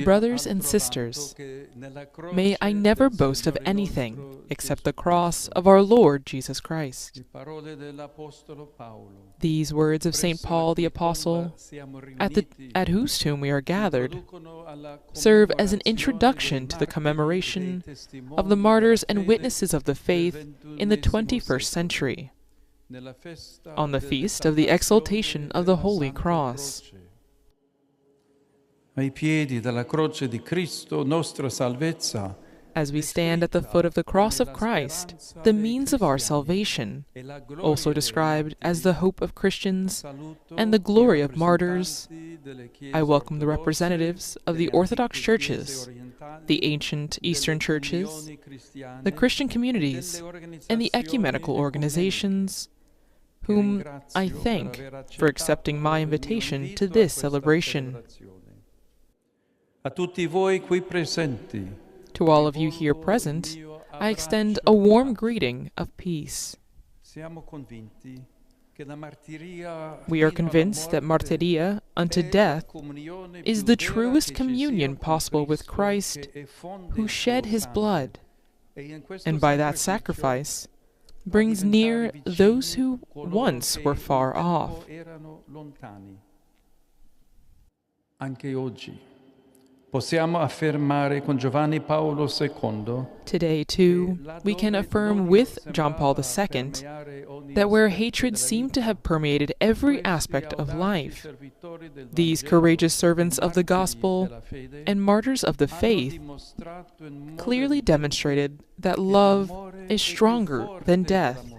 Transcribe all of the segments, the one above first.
Brothers and sisters, may I never boast of anything except the cross of our Lord Jesus Christ. These words of St. Paul the Apostle, at whose tomb we are gathered, serve as an introduction to the commemoration of the martyrs and witnesses of the faith in the 21st century, on the feast of the Exaltation of the Holy Cross. Ai piedi della croce di Cristo, nostra salvezza. As we stand at the foot of the cross of Christ, the means of our salvation, also described as the hope of Christians and the glory of martyrs, I welcome the representatives of the Orthodox churches, the ancient Eastern churches, the Christian communities, and the ecumenical organizations, whom I thank for accepting my invitation to this celebration. A tutti voi qui presenti. To all of you here present, I extend a warm greeting of peace. We are convinced that martyria unto death is the truest communion possible with Christ, who shed his blood, and by that sacrifice brings near those who once were far off. Anche oggi possiamo affermare con Giovanni Paolo II. Today, too, we can affirm with John Paul II that where hatred seemed to have permeated every aspect of life, these courageous servants of the gospel and martyrs of the faith clearly demonstrated that love is stronger than death.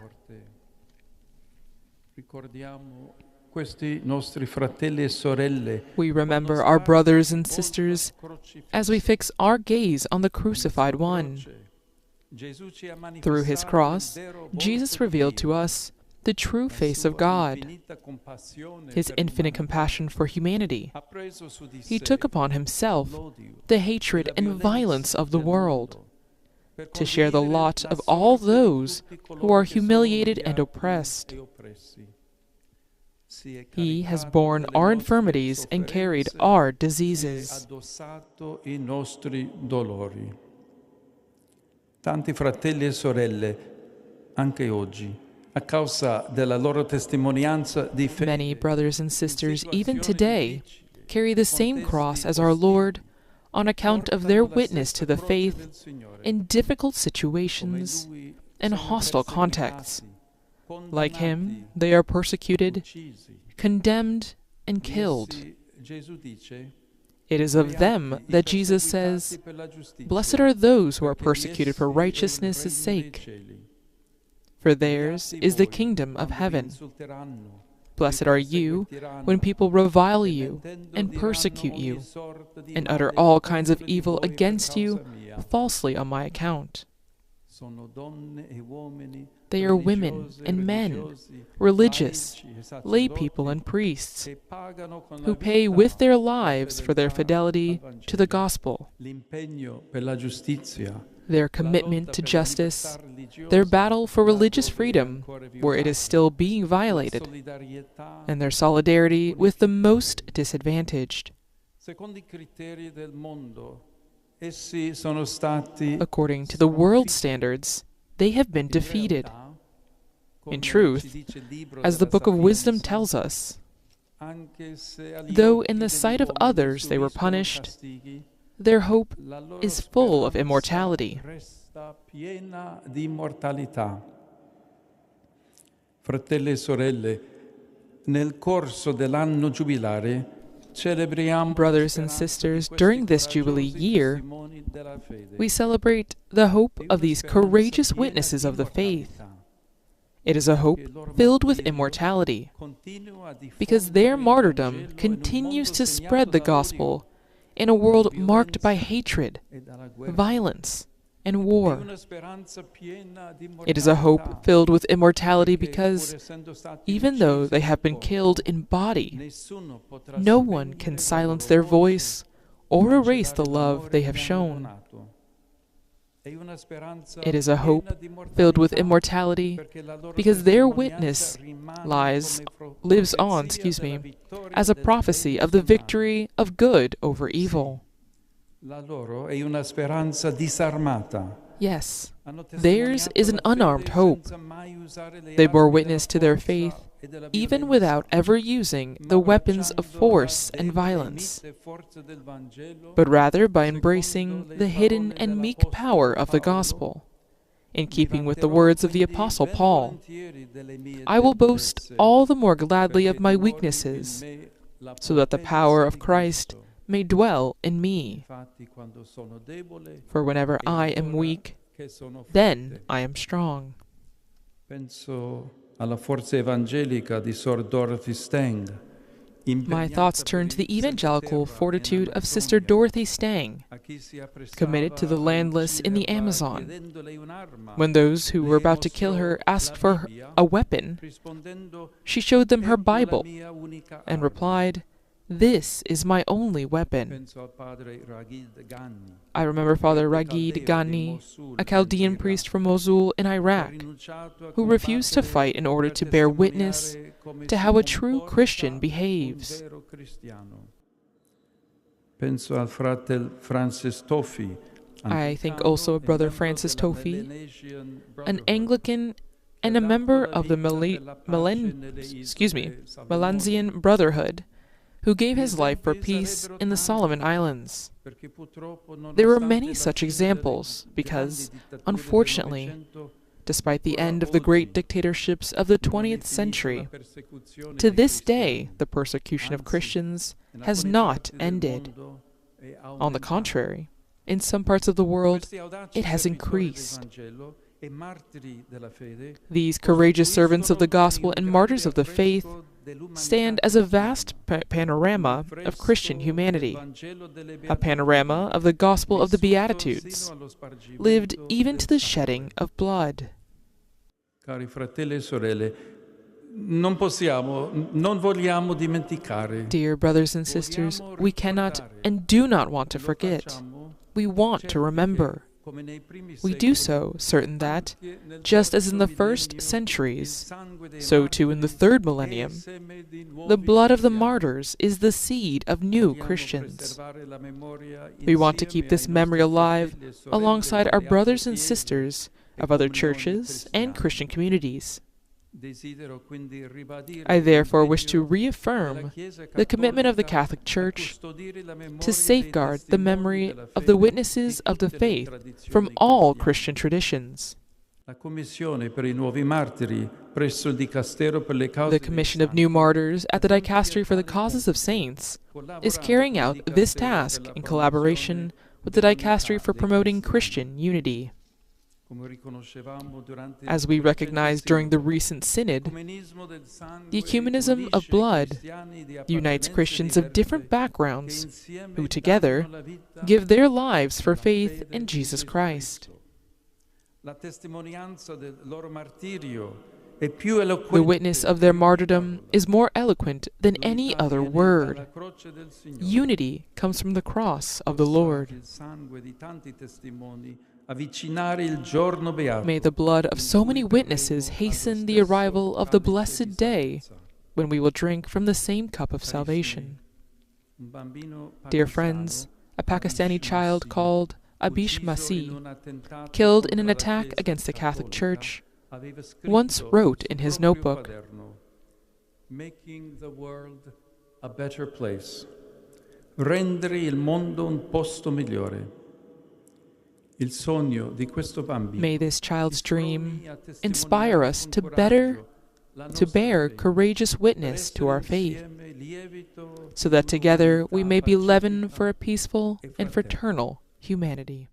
We remember our brothers and sisters as we fix our gaze on the crucified one. Through his cross, Jesus revealed to us the true face of God, his infinite compassion for humanity. He took upon himself the hatred and violence of the world, to share the lot of all those who are humiliated and oppressed. He has borne our infirmities and carried our diseases. Tanti fratelli e sorelle, anche oggi, a causa della loro testimonianza di fede. Many brothers and sisters, even today, carry the same cross as our Lord on account of their witness to the faith in difficult situations and hostile contexts. Like him, they are persecuted, condemned, and killed. It is of them that Jesus says, "Blessed are those who are persecuted for righteousness' sake, for theirs is the kingdom of heaven. Blessed are you when people revile you and persecute you, and utter all kinds of evil against you falsely on my account." They are women and men, religious, lay people and priests, who pay with their lives for their fidelity to the gospel, their commitment to justice, their battle for religious freedom where it is still being violated, and their solidarity with the most disadvantaged. According to the world's standards, they have been defeated. In truth, as the Book of Wisdom tells us, though in the sight of others they were punished, their hope is full of immortality. Fratelli e sorelle, nel corso dell'anno giubilare Brothers and sisters, during this Jubilee year, we celebrate the hope of these courageous witnesses of the faith. It is a hope filled with immortality, because their martyrdom continues to spread the gospel in a world marked by hatred, violence, and war. It is a hope filled with immortality because, even though they have been killed in body, no one can silence their voice or erase the love they have shown. It is a hope filled with immortality, because their witness lives on, as a prophecy of the victory of good over evil. Yes, theirs is an unarmed hope. They bore witness to their faith even without ever using the weapons of force and violence, but rather by embracing the hidden and meek power of the gospel. In keeping with the words of the Apostle Paul, I will boast all the more gladly of my weaknesses, so that the power of Christ may dwell in me. For whenever I am weak, then I am strong. My thoughts turn to the evangelical fortitude of Sister Dorothy Stang, committed to the landless in the Amazon. When those who were about to kill her asked for a weapon, she showed them her Bible and replied, "This is my only weapon." I remember Father Ragid Ghani, a Chaldean priest from Mosul in Iraq, who refused to fight in order to bear witness to how a true Christian behaves. I think also of Brother Francis Tofi, an Anglican and a member of the Melanesian Brotherhood, who gave his life for peace in the Solomon Islands. There are many such examples because, unfortunately, despite the end of the great dictatorships of the 20th century, to this day the persecution of Christians has not ended. On the contrary, in some parts of the world, it has increased. These courageous servants of the gospel and martyrs of the faith stand as a vast panorama of Christian humanity, a panorama of the gospel of the Beatitudes, lived even to the shedding of blood. Cari fratelli e sorelle, non vogliamo dimenticare. Dear brothers and sisters, we cannot and do not want to forget. We want to remember. We do so certain that, just as in the first centuries, so too in the third millennium, the blood of the martyrs is the seed of new Christians. We want to keep this memory alive alongside our brothers and sisters of other churches and Christian communities. I therefore wish to reaffirm the commitment of the Catholic Church to safeguard the memory of the witnesses of the faith from all Christian traditions. The Commission of New Martyrs at the Dicastery for the Causes of Saints is carrying out this task in collaboration with the Dicastery for Promoting Christian Unity. As we recognized during the recent synod, the ecumenism of blood unites Christians of different backgrounds who together give their lives for faith in Jesus Christ. The witness of their martyrdom is more eloquent than any other word. Unity comes from the cross of the Lord. May the blood of so many witnesses hasten the arrival of the blessed day when we will drink from the same cup of salvation. Dear friends, a Pakistani child called Abish Masih, killed in an attack against the Catholic Church, once wrote in his notebook, "Making the world a better place, rendere il mondo un posto migliore." May this child's dream inspire us to bear courageous witness to our faith, so that together we may be leaven for a peaceful and fraternal humanity.